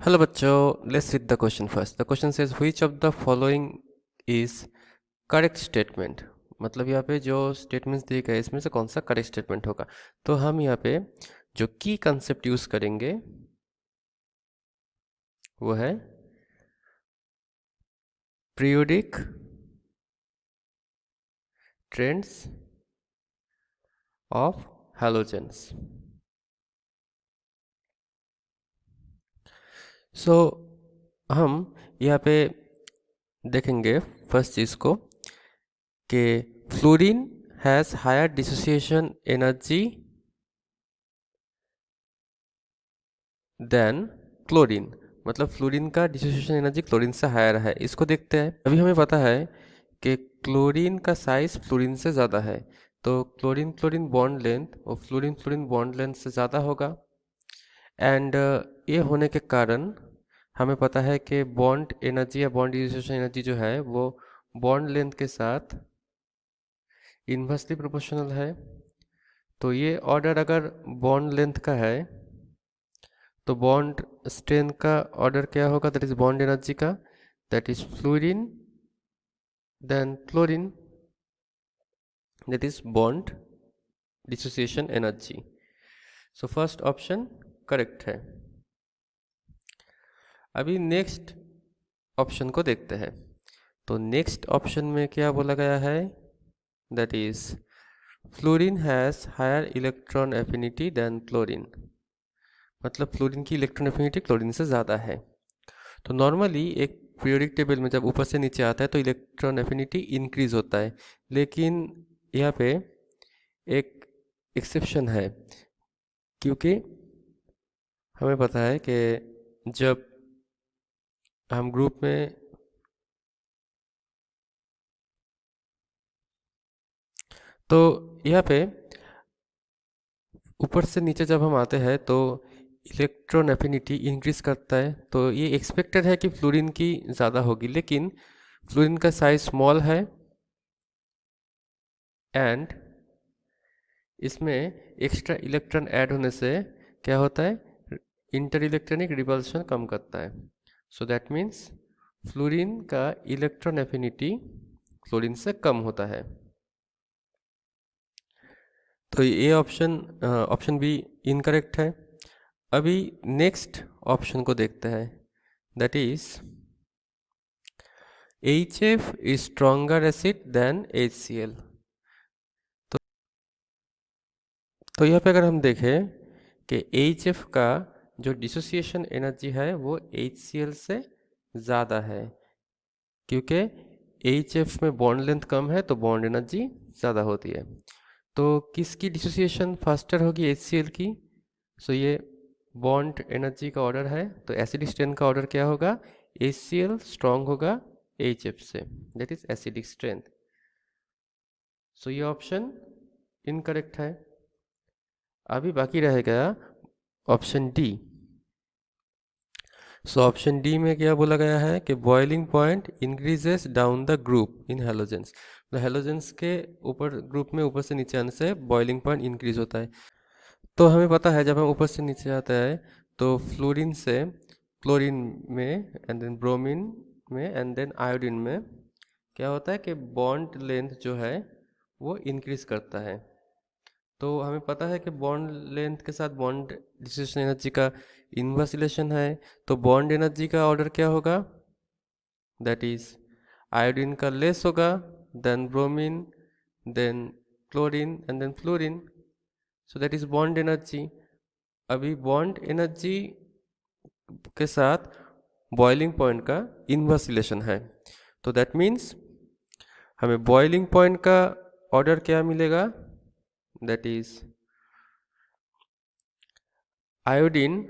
Hello बच्चों, let's read the question first. The question says which of the following is correct statement. मतलब यहाँ पे जो statements दिए गए इसमें से कौन सा करेक्ट स्टेटमेंट होगा। तो हम यहाँ पे जो की कंसेप्ट यूज करेंगे वो है periodic trends of halogens. So हम यहाँ पे देखेंगे फर्स्ट चीज को कि fluorine has higher dissociation energy than chlorine. मतलब फ्लोरीन का डिसोसिएशन एनर्जी क्लोरीन से हायर है। इसको देखते हैं। अभी हमें पता है कि क्लोरीन का साइज फ्लोरीन से ज़्यादा है, तो क्लोरीन क्लोरीन बॉन्ड लेंथ और फ्लोरीन फ्लोरीन बॉन्ड लेंथ से ज़्यादा होगा। एंड ये होने के कारण हमें पता है कि बॉन्ड एनर्जी या बॉन्ड डिसोसिएशन एनर्जी जो है वो बॉन्ड लेंथ के साथ इन्वर्सली प्रोपोर्शनल है। तो ये ऑर्डर अगर बॉन्ड लेंथ का है तो बॉन्ड स्ट्रेंथ का ऑर्डर क्या होगा, दैट इज बॉन्ड एनर्जी का, that is fluorine than chlorine, that is bond dissociation energy. So first option correct है। अभी नेक्स्ट ऑप्शन को देखते हैं। तो नेक्स्ट ऑप्शन में क्या बोला गया है, that is fluorine has higher electron affinity than chlorine. मतलब फ्लोरीन की इलेक्ट्रॉन एफिनिटी क्लोरीन से ज़्यादा है। तो नॉर्मली एक पीरियोडिक टेबल में जब ऊपर से नीचे आता है तो इलेक्ट्रॉन एफिनिटी इंक्रीज होता है, लेकिन यहाँ पे एक एक्सेप्शन है, क्योंकि हमें पता है कि जब हम ग्रुप में तो यहाँ पे ऊपर से नीचे जब हम आते हैं तो इलेक्ट्रॉन एफिनिटी इंक्रीज करता है, तो ये एक्सपेक्टेड है कि फ्लोरीन की ज़्यादा होगी, लेकिन फ्लोरीन का साइज स्मॉल है एंड इसमें एक्स्ट्रा इलेक्ट्रॉन ऐड होने से क्या होता है, इंटर इलेक्ट्रॉनिक रिपल्शन कम करता है। सो दैट मीन्स फ्लोरीन का इलेक्ट्रॉन एफिनिटी क्लोरीन से कम होता है। तो ये ऑप्शन बी इनकरेक्ट है। अभी नेक्स्ट ऑप्शन को देखते हैं, that is HF is stronger acid than HCl। तो यहाँ पे अगर हम देखें कि HF का जो डिसोसिएशन एनर्जी है वो HCl से ज़्यादा है, क्योंकि HF में बॉन्ड लेंथ कम है तो बॉन्ड एनर्जी ज़्यादा होती है। तो किसकी डिसोसिएशन फास्टर होगी, HCl की। सो ये बॉन्ड एनर्जी का ऑर्डर है, तो एसिडिक स्ट्रेंथ का ऑर्डर क्या होगा, HCl स्ट्रॉन्ग होगा HF से, दैट इज एसिडिक स्ट्रेंथ। सो ये ऑप्शन इनकरेक्ट है। अभी बाकी रह गया option D. So option D में क्या बोला गया है कि boiling point increases down the group in halogens. तो हेलोजेंस के ऊपर ग्रुप में ऊपर से नीचे आने से बॉइलिंग पॉइंट इंक्रीज होता है। तो हमें पता है जब हम ऊपर से नीचे जाते हैं तो फ्लोरीन से क्लोरीन में एंड देन ब्रोमीन में एंड देन आयोडीन में क्या होता है कि बॉन्ड लेंथ जो है वो इंक्रीज करता है। तो हमें पता है कि बॉन्ड लेंथ के साथ बॉन्ड डिस्ट्रीब्यूशन एनर्जी का इनवर्स रिलेशन है। तो बॉन्ड एनर्जी का ऑर्डर क्या होगा, दैट इज आयोडीन का लेस होगा than bromine than chlorine and then fluorine. So that is bond energy. अभी बॉन्ड एनर्जी के साथ बॉइलिंग पॉइंट का इनवर्स रिलेशन है, तो दैट मीन्स हमें बॉइलिंग पॉइंट का ऑर्डर क्या मिलेगा, दैट इज आयोडीन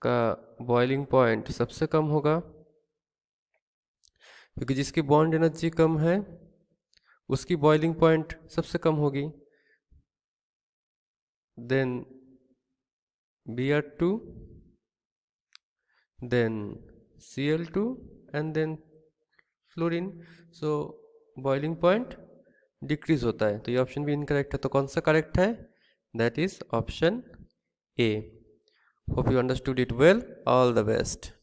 का बॉइलिंग पॉइंट सबसे कम होगा, क्योंकि जिसकी बॉन्ड एनर्जी कम है उसकी बॉइलिंग पॉइंट सबसे कम होगी। Then Br2 then Cl2 and then fluorine. So boiling point decrease होता है, तो ये ऑप्शन भी इनकरेक्ट है। तो कौन सा करेक्ट है, that is option A, Hope you understood it well. All the best.